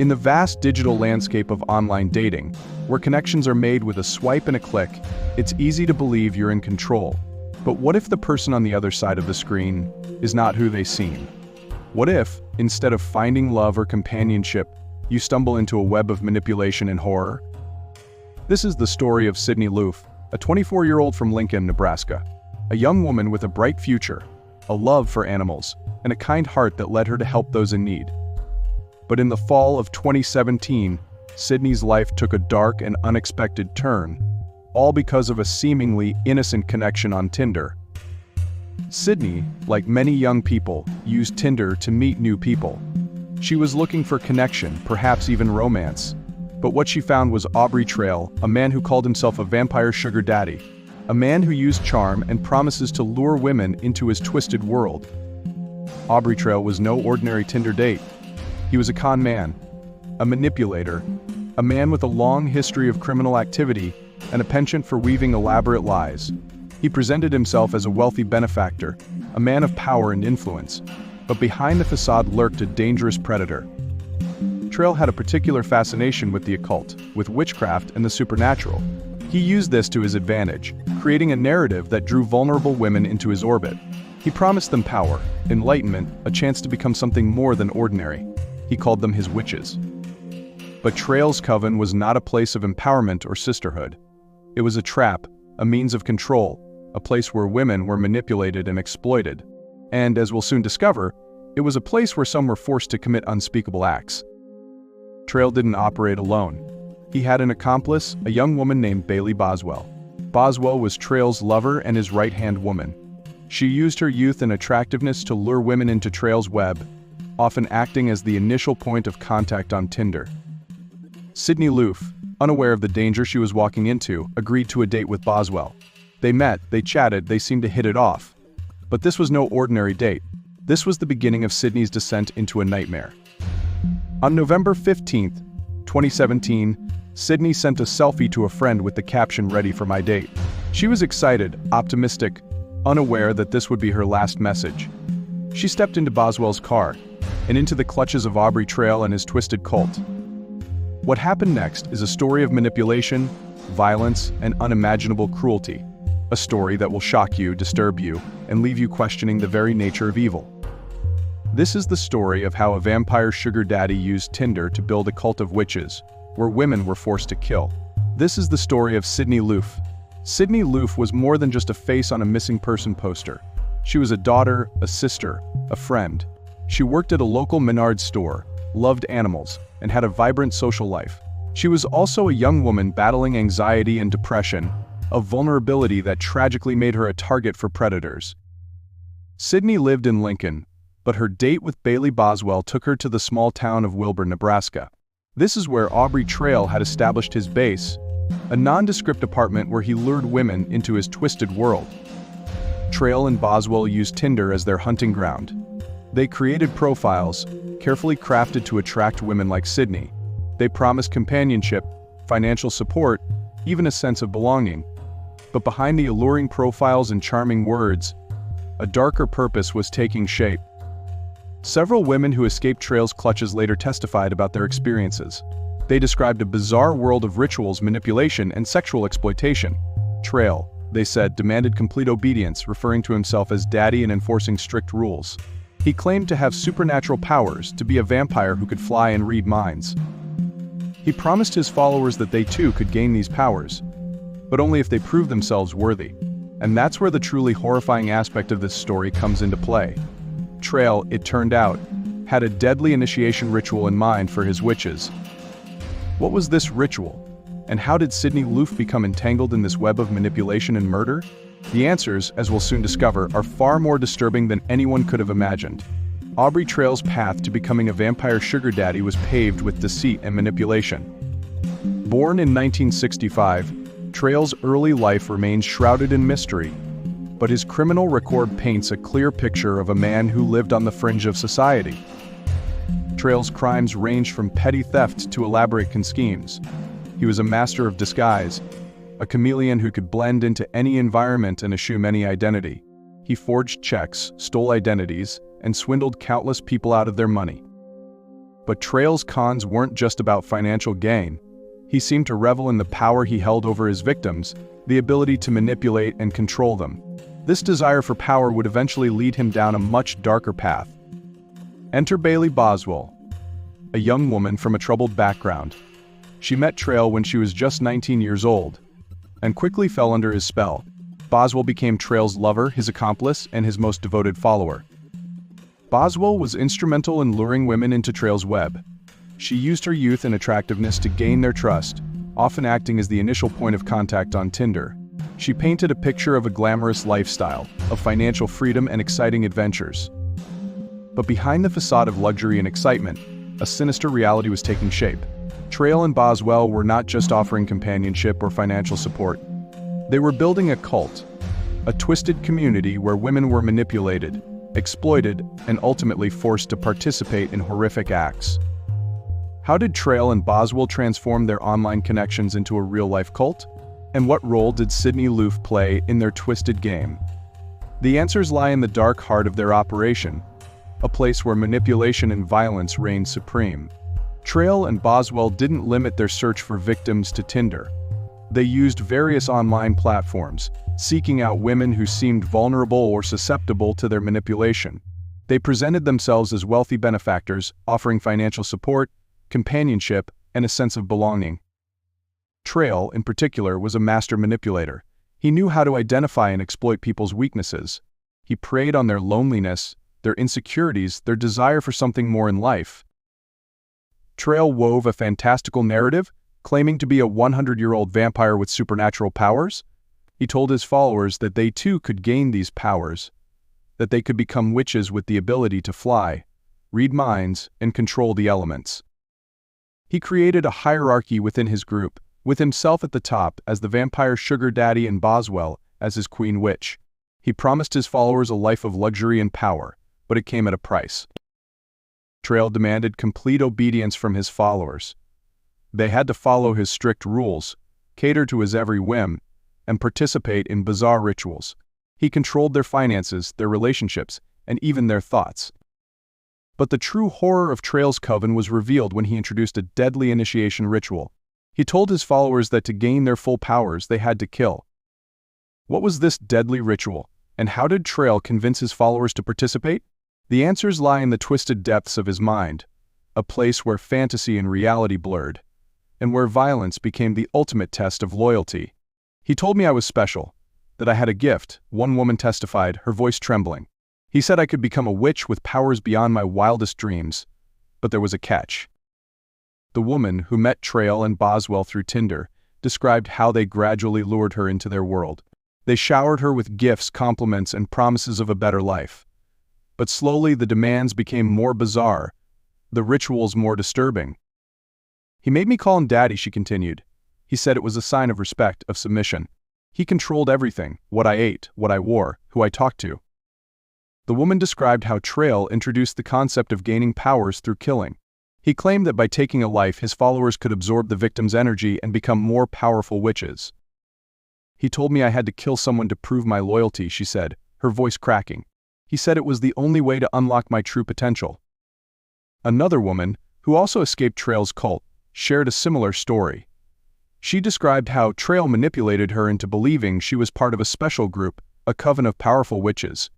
In the vast digital landscape of online dating, where connections are made with a swipe and a click, it's easy to believe you're in control. But what if the person on the other side of the screen is not who they seem? What if, instead of finding love or companionship, you stumble into a web of manipulation and horror? This is the story of Sydney Loofe, a 24-year-old from Lincoln, Nebraska. A young woman with a bright future, a love for animals, and a kind heart that led her to help those in need. But in the fall of 2017, Sydney's life took a dark and unexpected turn, all because of a seemingly innocent connection on Tinder. Sydney, like many young people, used Tinder to meet new people. She was looking for connection, perhaps even romance. But what she found was Aubrey Trail, a man who called himself a vampire sugar daddy, a man who used charm and promises to lure women into his twisted world. Aubrey Trail was no ordinary Tinder date. He was a con man, a manipulator, a man with a long history of criminal activity and a penchant for weaving elaborate lies. He presented himself as a wealthy benefactor, a man of power and influence, but behind the facade lurked a dangerous predator. Trail had a particular fascination with the occult, with witchcraft and the supernatural. He used this to his advantage, creating a narrative that drew vulnerable women into his orbit. He promised them power, enlightenment, a chance to become something more than ordinary. He called them his witches. But Trail's coven was not a place of empowerment or sisterhood. It was a trap, a means of control, a place where women were manipulated and exploited. And, as we'll soon discover, it was a place where some were forced to commit unspeakable acts. Trail didn't operate alone. He had an accomplice, a young woman named Boswell. Boswell was Trail's lover and his right-hand woman. She used her youth and attractiveness to lure women into Trail's web, often acting as the initial point of contact on Tinder. Sydney Loofe, unaware of the danger she was walking into, agreed to a date with Boswell. They met, they chatted, they seemed to hit it off. But this was no ordinary date. This was the beginning of Sydney's descent into a nightmare. On November 15, 2017, Sydney sent a selfie to a friend with the caption "Ready for my date." She was excited, optimistic, unaware that this would be her last message. She stepped into Boswell's car, and into the clutches of Aubrey Trail and his twisted cult. What happened next is a story of manipulation, violence, and unimaginable cruelty. A story that will shock you, disturb you, and leave you questioning the very nature of evil. This is the story of how a vampire sugar daddy used Tinder to build a cult of witches, where women were forced to kill. This is the story of Sydney Loofe. Sydney Loofe was more than just a face on a missing person poster. She was a daughter, a sister, a friend. She worked at a local Menards store, loved animals, and had a vibrant social life. She was also a young woman battling anxiety and depression, a vulnerability that tragically made her a target for predators. Sydney lived in Lincoln, but her date with Boswell took her to the small town of Wilbur, Nebraska. This is where Aubrey Trail had established his base, a nondescript apartment where he lured women into his twisted world. Trail and Boswell used Tinder as their hunting ground. They created profiles, carefully crafted to attract women like Sydney. They promised companionship, financial support, even a sense of belonging. But behind the alluring profiles and charming words, a darker purpose was taking shape. Several women who escaped Trail's clutches later testified about their experiences. They described a bizarre world of rituals, manipulation, and sexual exploitation. Trail, they said, demanded complete obedience, referring to himself as daddy and enforcing strict rules. He claimed to have supernatural powers, to be a vampire who could fly and read minds. He promised his followers that they too could gain these powers, but only if they proved themselves worthy. And that's where the truly horrifying aspect of this story comes into play. Trail, it turned out, had a deadly initiation ritual in mind for his witches. What was this ritual? And how did Sydney Loofe become entangled in this web of manipulation and murder? The answers, as we'll soon discover, are far more disturbing than anyone could have imagined. Aubrey Trail's path to becoming a vampire sugar daddy was paved with deceit and manipulation. Born in 1965, Trail's early life remains shrouded in mystery, but his criminal record paints a clear picture of a man who lived on the fringe of society. Trail's crimes ranged from petty theft to elaborate schemes. He was a master of disguise, a chameleon who could blend into any environment and assume any identity. He forged checks, stole identities, and swindled countless people out of their money. But Trail's cons weren't just about financial gain. He seemed to revel in the power he held over his victims, the ability to manipulate and control them. This desire for power would eventually lead him down a much darker path. Enter Bailey Boswell, a young woman from a troubled background. She met Trail when she was just 19 years old, and quickly fell under his spell. Boswell became Trail's lover, his accomplice, and his most devoted follower. Boswell was instrumental in luring women into Trail's web. She used her youth and attractiveness to gain their trust, often acting as the initial point of contact on Tinder. She painted a picture of a glamorous lifestyle, of financial freedom and exciting adventures. But behind the facade of luxury and excitement, a sinister reality was taking shape. Trail and Boswell were not just offering companionship or financial support. They were building a cult, a twisted community where women were manipulated, exploited, and ultimately forced to participate in horrific acts. How did Trail and Boswell transform their online connections into a real-life cult? And what role did Loofe play in their twisted game? The answers lie in the dark heart of their operation, a place where manipulation and violence reigned supreme. Trail and Boswell didn't limit their search for victims to Tinder. They used various online platforms, seeking out women who seemed vulnerable or susceptible to their manipulation. They presented themselves as wealthy benefactors, offering financial support, companionship, and a sense of belonging. Trail, in particular, was a master manipulator. He knew how to identify and exploit people's weaknesses. He preyed on their loneliness, their insecurities, their desire for something more in life. Trail wove a fantastical narrative, claiming to be a 100-year-old vampire with supernatural powers. He told his followers that they too could gain these powers, that they could become witches with the ability to fly, read minds, and control the elements. He created a hierarchy within his group, with himself at the top as the vampire sugar daddy and Boswell as his queen witch. He promised his followers a life of luxury and power, but it came at a price. Trail demanded complete obedience from his followers. They had to follow his strict rules, cater to his every whim, and participate in bizarre rituals. He controlled their finances, their relationships, and even their thoughts. But the true horror of Trail's coven was revealed when he introduced a deadly initiation ritual. He told his followers that to gain their full powers, they had to kill. What was this deadly ritual, and how did Trail convince his followers to participate? The answers lie in the twisted depths of his mind, a place where fantasy and reality blurred, and where violence became the ultimate test of loyalty. He told me I was special, that I had a gift, one woman testified, her voice trembling. He said I could become a witch with powers beyond my wildest dreams, but there was a catch. The woman, who met Trail and Boswell through Tinder, described how they gradually lured her into their world. They showered her with gifts, compliments, and promises of a better life. But slowly the demands became more bizarre, the rituals more disturbing. He made me call him Daddy, she continued. He said it was a sign of respect, of submission. He controlled everything, what I ate, what I wore, who I talked to. The woman described how Trail introduced the concept of gaining powers through killing. He claimed that by taking a life, his followers could absorb the victim's energy and become more powerful witches. He told me I had to kill someone to prove my loyalty, she said, her voice cracking. He said it was the only way to unlock my true potential. Another woman, who also escaped Trail's cult, shared a similar story. She described how Trail manipulated her into believing she was part of a special group, a coven of powerful witches.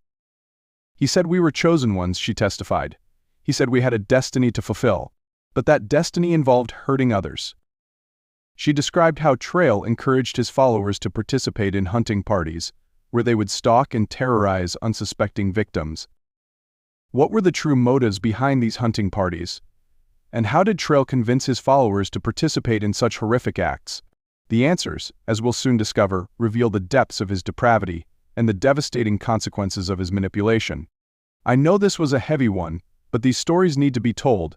He said we were chosen ones, she testified. He said we had a destiny to fulfill, but that destiny involved hurting others. She described how Trail encouraged his followers to participate in hunting parties, where they would stalk and terrorize unsuspecting victims. What were the true motives behind these hunting parties? And how did Trail convince his followers to participate in such horrific acts? The answers, as we'll soon discover, reveal the depths of his depravity and the devastating consequences of his manipulation. I know this was a heavy one, but these stories need to be told.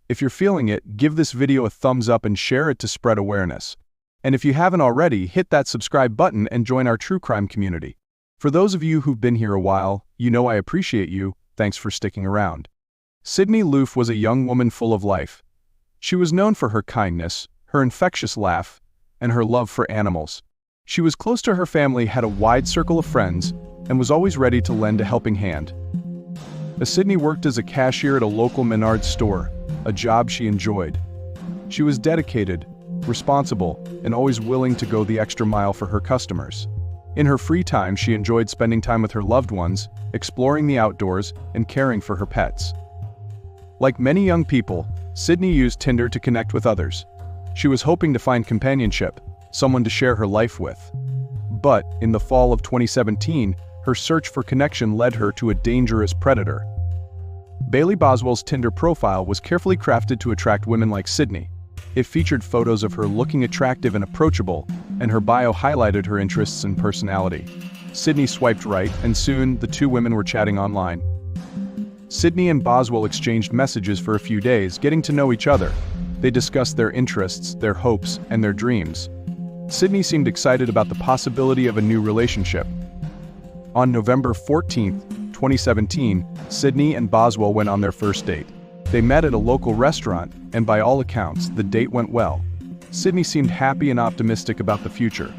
If you're feeling it, give this video a thumbs up and share it to spread awareness. And if you haven't already, hit that subscribe button and join our true crime community. For those of you who've been here a while, you know I appreciate you. Thanks for sticking around. Loofe was a young woman full of life. She was known for her kindness, her infectious laugh, and her love for animals. She was close to her family, had a wide circle of friends, and was always ready to lend a helping hand. as Sydney worked as a cashier at a local Menards store, a job she enjoyed. She was dedicated, responsible, and always willing to go the extra mile for her customers. In her free time, she enjoyed spending time with her loved ones, exploring the outdoors, and caring for her pets. Like many young people, Sydney used Tinder to connect with others. She was hoping to find companionship, someone to share her life with. But, in the fall of 2017, her search for connection led her to a dangerous predator. Bailey Boswell's Tinder profile was carefully crafted to attract women like Sydney. It featured photos of her looking attractive and approachable, and her bio highlighted her interests and personality. Sydney swiped right, and soon, the two women were chatting online. Sydney and Boswell exchanged messages for a few days, getting to know each other. They discussed their interests, their hopes, and their dreams. Sydney seemed excited about the possibility of a new relationship. On November 14, 2017, Sydney and Boswell went on their first date. They met at a local restaurant, and by all accounts, the date went well. Sydney seemed happy and optimistic about the future.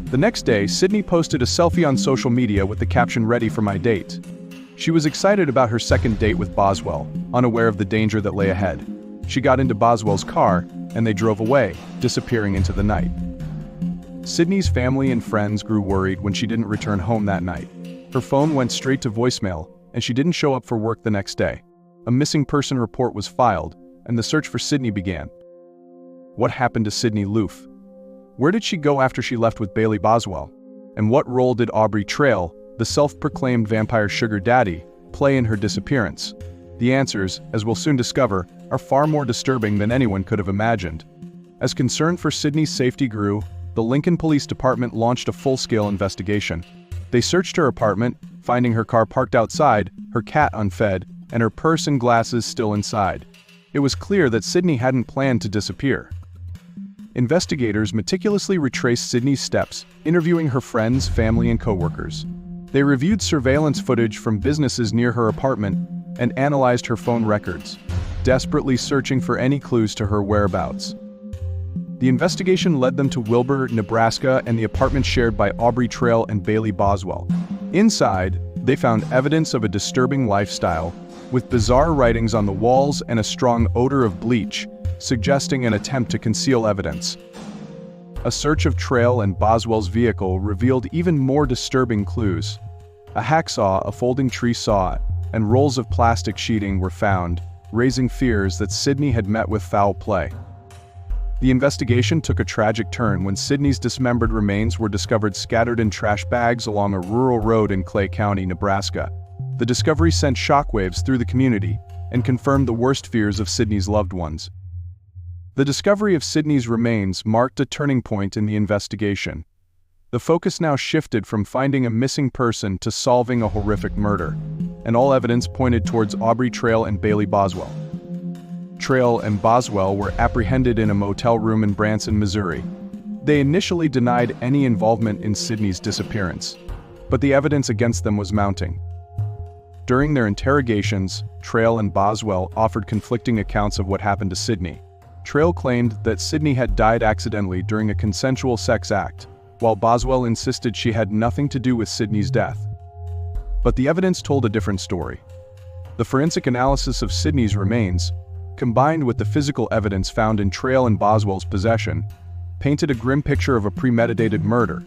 The next day, Sydney posted a selfie on social media with the caption "Ready for my date." She was excited about her second date with Boswell, unaware of the danger that lay ahead. She got into Boswell's car, and they drove away, disappearing into the night. Sydney's family and friends grew worried when she didn't return home that night. Her phone went straight to voicemail, and she didn't show up for work the next day. A missing person report was filed, and the search for Sydney began. What happened to Sydney Loofe? Where did she go after she left with Bailey Boswell? And what role did Aubrey Trail, the self-proclaimed vampire sugar daddy, play in her disappearance? The answers, as we'll soon discover, are far more disturbing than anyone could have imagined. As concern for Sydney's safety grew, the Lincoln Police Department launched a full-scale investigation. They searched her apartment, finding her car parked outside, her cat unfed, and her purse and glasses still inside. It was clear that Sydney hadn't planned to disappear. Investigators meticulously retraced Sydney's steps, interviewing her friends, family, and coworkers. They reviewed surveillance footage from businesses near her apartment and analyzed her phone records, desperately searching for any clues to her whereabouts. The investigation led them to Wilbur, Nebraska, and the apartment shared by Aubrey Trail and Bailey Boswell. Inside, they found evidence of a disturbing lifestyle, with bizarre writings on the walls and a strong odor of bleach, suggesting an attempt to conceal evidence. A search of Trail and Boswell's vehicle revealed even more disturbing clues. A hacksaw, a folding tree saw, and rolls of plastic sheeting were found, raising fears that Sydney had met with foul play. The investigation took a tragic turn when Sydney's dismembered remains were discovered scattered in trash bags along a rural road in Clay County, Nebraska. The discovery sent shockwaves through the community and confirmed the worst fears of Sydney's loved ones. The discovery of Sydney's remains marked a turning point in the investigation. The focus now shifted from finding a missing person to solving a horrific murder, and all evidence pointed towards Aubrey Trail and Bailey Boswell. Trail and Boswell were apprehended in a motel room in Branson, Missouri. They initially denied any involvement in Sydney's disappearance, but the evidence against them was mounting. During their interrogations, Trail and Boswell offered conflicting accounts of what happened to Sydney. Trail claimed that Sydney had died accidentally during a consensual sex act, while Boswell insisted she had nothing to do with Sydney's death. But the evidence told a different story. The forensic analysis of Sydney's remains, combined with the physical evidence found in Trail and Boswell's possession, painted a grim picture of a premeditated murder.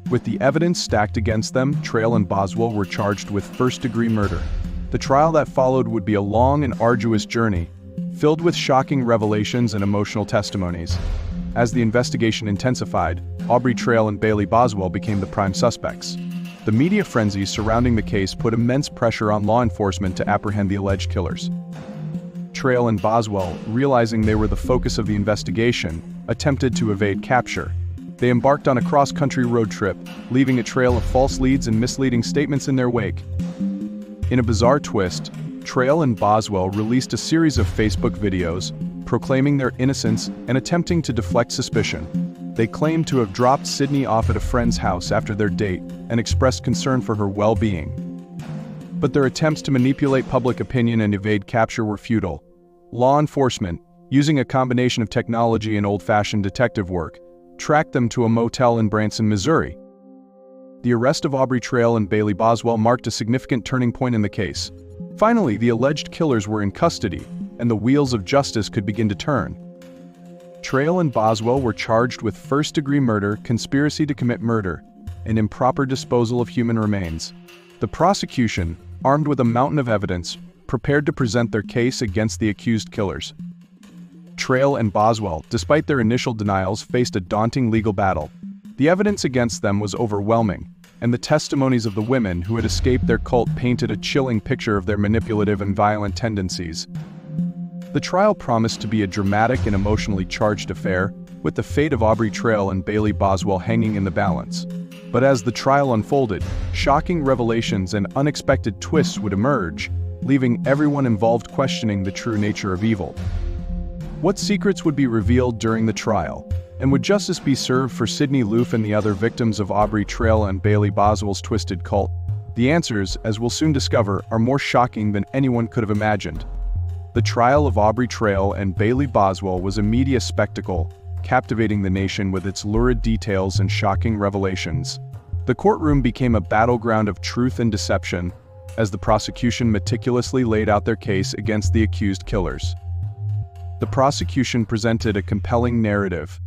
With the evidence stacked against them, Trail and Boswell were charged with first-degree murder. The trial that followed would be a long and arduous journey, filled with shocking revelations and emotional testimonies. As the investigation intensified, Aubrey Trail and Bailey Boswell became the prime suspects. The media frenzy surrounding the case put immense pressure on law enforcement to apprehend the alleged killers. Trail and Boswell, realizing they were the focus of the investigation, attempted to evade capture. They embarked on a cross-country road trip, leaving a trail of false leads and misleading statements in their wake. In a bizarre twist, Trail and Boswell released a series of Facebook videos, proclaiming their innocence and attempting to deflect suspicion. They claimed to have dropped Sydney off at a friend's house after their date and expressed concern for her well-being. But their attempts to manipulate public opinion and evade capture were futile. Law enforcement, using a combination of technology and old-fashioned detective work, tracked them to a motel in Branson, Missouri. The arrest of Aubrey Trail and Bailey Boswell marked a significant turning point in the case. Finally, the alleged killers were in custody, and the wheels of justice could begin to turn. Trail and Boswell were charged with first-degree murder, conspiracy to commit murder, and improper disposal of human remains. The prosecution, armed with a mountain of evidence, prepared to present their case against the accused killers. Trail and Boswell, despite their initial denials, faced a daunting legal battle. The evidence against them was overwhelming, and the testimonies of the women who had escaped their cult painted a chilling picture of their manipulative and violent tendencies. The trial promised to be a dramatic and emotionally charged affair, with the fate of Aubrey Trail and Bailey Boswell hanging in the balance. But as the trial unfolded, shocking revelations and unexpected twists would emerge, leaving everyone involved questioning the true nature of evil. What secrets would be revealed during the trial? And would justice be served for Sydney Loofe and the other victims of Aubrey Trail and Bailey Boswell's twisted cult? The answers, as we'll soon discover, are more shocking than anyone could have imagined. The trial of Aubrey Trail and Bailey Boswell was a media spectacle, captivating the nation with its lurid details and shocking revelations. The courtroom became a battleground of truth and deception, as the prosecution meticulously laid out their case against the accused killers. The prosecution presented a compelling narrative,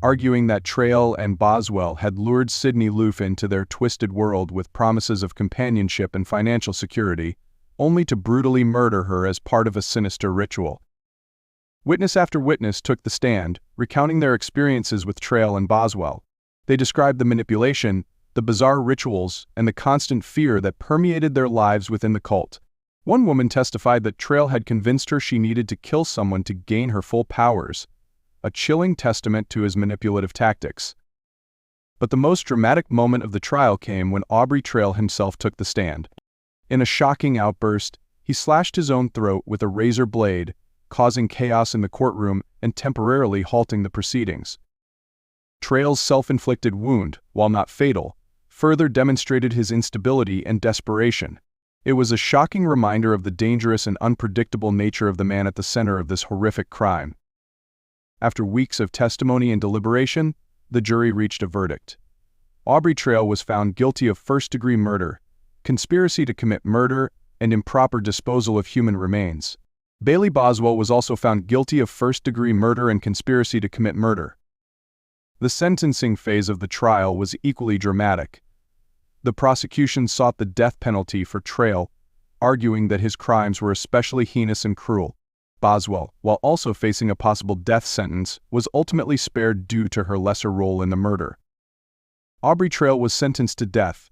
arguing that Trail and Boswell had lured Sydney Loofe into their twisted world with promises of companionship and financial security, only to brutally murder her as part of a sinister ritual. Witness after witness took the stand, recounting their experiences with Trail and Boswell. They described the manipulation, the bizarre rituals, and the constant fear that permeated their lives within the cult. One woman testified that Trail had convinced her she needed to kill someone to gain her full powers, a chilling testament to his manipulative tactics. But the most dramatic moment of the trial came when Aubrey Trail himself took the stand. In a shocking outburst, he slashed his own throat with a razor blade, causing chaos in the courtroom and temporarily halting the proceedings. Trail's self-inflicted wound, while not fatal, further demonstrated his instability and desperation. It was a shocking reminder of the dangerous and unpredictable nature of the man at the center of this horrific crime. After weeks of testimony and deliberation, the jury reached a verdict. Aubrey Trail was found guilty of first-degree murder, conspiracy to commit murder, and improper disposal of human remains. Bailey Boswell was also found guilty of first-degree murder and conspiracy to commit murder. The sentencing phase of the trial was equally dramatic. The prosecution sought the death penalty for Trail, arguing that his crimes were especially heinous and cruel. Boswell, while also facing a possible death sentence, was ultimately spared due to her lesser role in the murder. Aubrey Trail was sentenced to death,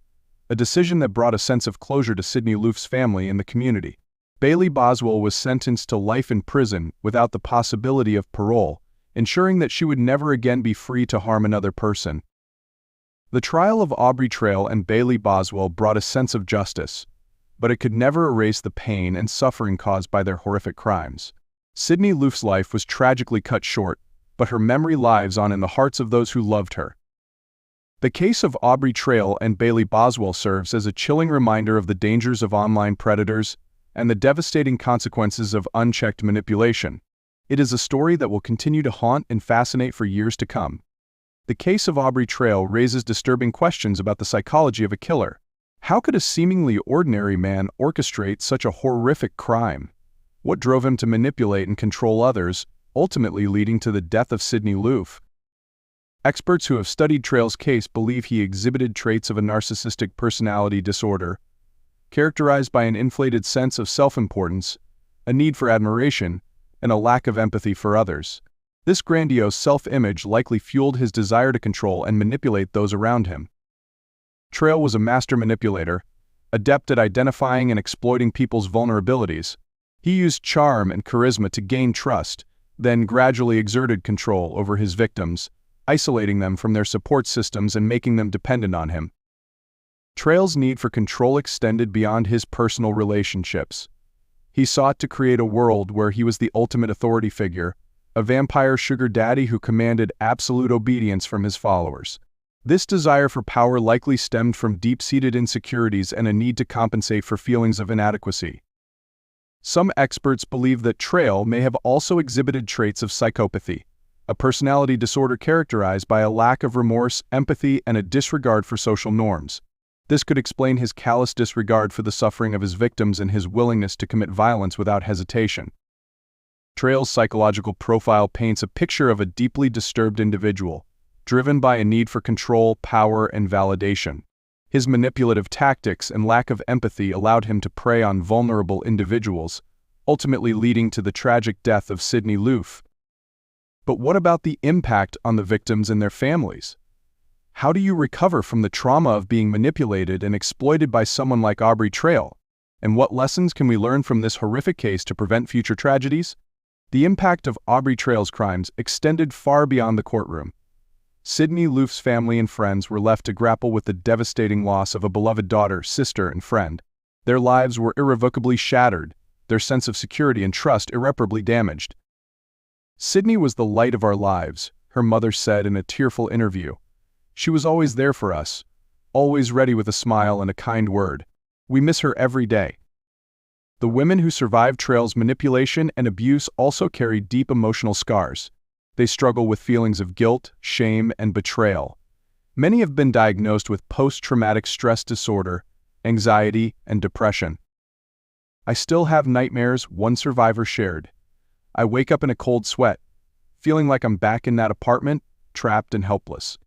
a decision that brought a sense of closure to Sydney Loofe's family and the community. Bailey Boswell was sentenced to life in prison without the possibility of parole, ensuring that she would never again be free to harm another person. The trial of Aubrey Trail and Bailey Boswell brought a sense of justice, but it could never erase the pain and suffering caused by their horrific crimes. Sydney Loofe's life was tragically cut short, but her memory lives on in the hearts of those who loved her. The case of Aubrey Trail and Bailey Boswell serves as a chilling reminder of the dangers of online predators and the devastating consequences of unchecked manipulation. It is a story that will continue to haunt and fascinate for years to come. The case of Aubrey Trail raises disturbing questions about the psychology of a killer. How could a seemingly ordinary man orchestrate such a horrific crime? What drove him to manipulate and control others, ultimately leading to the death of Sydney Loofe? Experts who have studied Trail's case believe he exhibited traits of a narcissistic personality disorder, characterized by an inflated sense of self-importance, a need for admiration, and a lack of empathy for others. This grandiose self-image likely fueled his desire to control and manipulate those around him. Trail was a master manipulator, adept at identifying and exploiting people's vulnerabilities. He used charm and charisma to gain trust, then gradually exerted control over his victims, isolating them from their support systems and making them dependent on him. Trail's need for control extended beyond his personal relationships. He sought to create a world where he was the ultimate authority figure, a vampire sugar daddy who commanded absolute obedience from his followers. This desire for power likely stemmed from deep-seated insecurities and a need to compensate for feelings of inadequacy. Some experts believe that Trail may have also exhibited traits of psychopathy, a personality disorder characterized by a lack of remorse, empathy, and a disregard for social norms. This could explain his callous disregard for the suffering of his victims and his willingness to commit violence without hesitation. Trail's psychological profile paints a picture of a deeply disturbed individual, driven by a need for control, power, and validation. His manipulative tactics and lack of empathy allowed him to prey on vulnerable individuals, ultimately leading to the tragic death of Sidney Loofe. But what about the impact on the victims and their families? How do you recover from the trauma of being manipulated and exploited by someone like Aubrey Trail? And what lessons can we learn from this horrific case to prevent future tragedies? The impact of Aubrey Trail's crimes extended far beyond the courtroom. Sidney Loofe's family and friends were left to grapple with the devastating loss of a beloved daughter, sister, and friend. Their lives were irrevocably shattered, their sense of security and trust irreparably damaged. "Sidney was the light of our lives," her mother said in a tearful interview. "She was always there for us, always ready with a smile and a kind word. We miss her every day." The women who survived Trail's manipulation and abuse also carry deep emotional scars. They struggle with feelings of guilt, shame, and betrayal. Many have been diagnosed with post-traumatic stress disorder, anxiety, and depression. "I still have nightmares," one survivor shared. "I wake up in a cold sweat, feeling like I'm back in that apartment, trapped and helpless."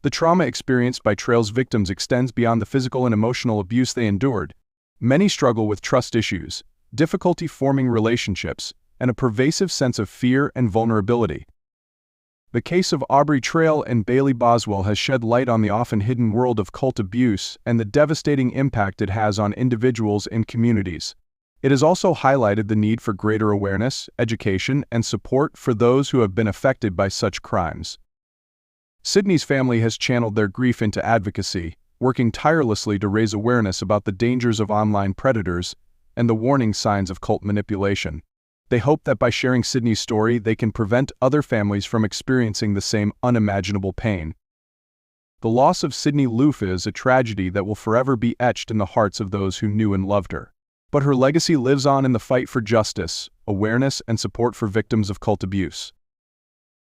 The trauma experienced by Trail's victims extends beyond the physical and emotional abuse they endured. Many struggle with trust issues, difficulty forming relationships, and a pervasive sense of fear and vulnerability. The case of Aubrey Trail and Bailey Boswell has shed light on the often hidden world of cult abuse and the devastating impact it has on individuals and communities. It has also highlighted the need for greater awareness, education, and support for those who have been affected by such crimes. Sidney's family has channeled their grief into advocacy, working tirelessly to raise awareness about the dangers of online predators and the warning signs of cult manipulation. They hope that by sharing Sidney's story, they can prevent other families from experiencing the same unimaginable pain. The loss of Sidney Loofe is a tragedy that will forever be etched in the hearts of those who knew and loved her. But her legacy lives on in the fight for justice, awareness, and support for victims of cult abuse.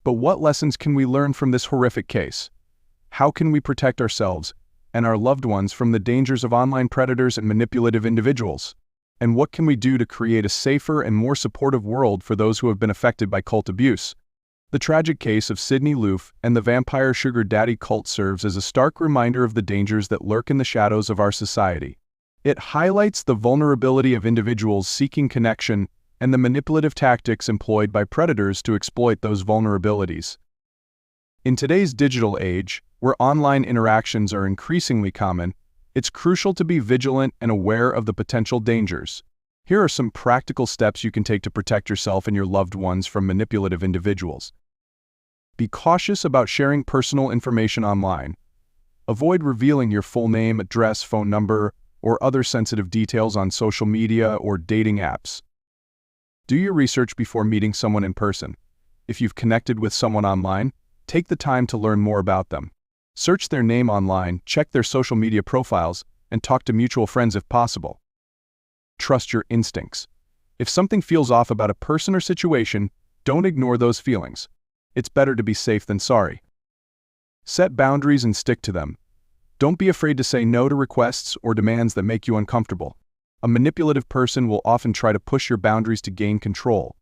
But what lessons can we learn from this horrific case? How can we protect ourselves and our loved ones from the dangers of online predators and manipulative individuals? And what can we do to create a safer and more supportive world for those who have been affected by cult abuse? The tragic case of Sidney Loofe and the vampire sugar daddy cult serves as a stark reminder of the dangers that lurk in the shadows of our society. It highlights the vulnerability of individuals seeking connection and the manipulative tactics employed by predators to exploit those vulnerabilities. In today's digital age, where online interactions are increasingly common, it's crucial to be vigilant and aware of the potential dangers. Here are some practical steps you can take to protect yourself and your loved ones from manipulative individuals. Be cautious about sharing personal information online. Avoid revealing your full name, address, phone number, or other sensitive details on social media or dating apps. Do your research before meeting someone in person. If you've connected with someone online, take the time to learn more about them. Search their name online, check their social media profiles, and talk to mutual friends if possible. Trust your instincts. If something feels off about a person or situation, don't ignore those feelings. It's better to be safe than sorry. Set boundaries and stick to them. Don't be afraid to say no to requests or demands that make you uncomfortable. A manipulative person will often try to push your boundaries to gain control.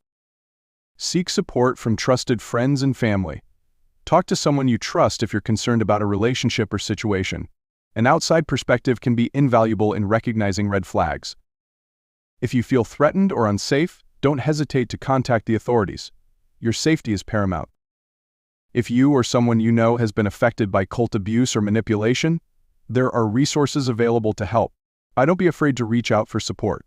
Seek support from trusted friends and family. Talk to someone you trust if you're concerned about a relationship or situation. An outside perspective can be invaluable in recognizing red flags. If you feel threatened or unsafe, don't hesitate to contact the authorities. Your safety is paramount. If you or someone you know has been affected by cult abuse or manipulation, there are resources available to help. Don't be afraid to reach out for support.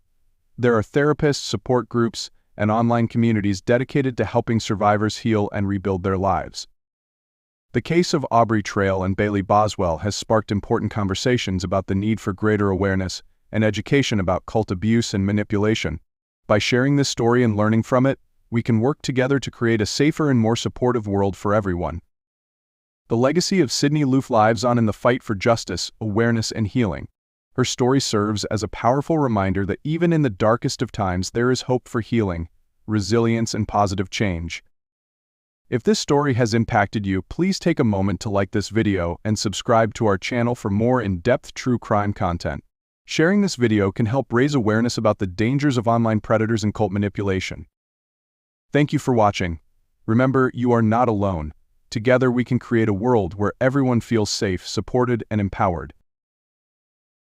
There are therapists, support groups, and online communities dedicated to helping survivors heal and rebuild their lives. The case of Aubrey Trail and Bailey Boswell has sparked important conversations about the need for greater awareness and education about cult abuse and manipulation. By sharing this story and learning from it, we can work together to create a safer and more supportive world for everyone. The legacy of Sidney Loofe lives on in the fight for justice, awareness, and healing. Her story serves as a powerful reminder that even in the darkest of times there is hope for healing, resilience, and positive change. If this story has impacted you, please take a moment to like this video and subscribe to our channel for more in-depth true crime content. Sharing this video can help raise awareness about the dangers of online predators and cult manipulation. Thank you for watching. Remember, you are not alone. Together we can create a world where everyone feels safe, supported, and empowered.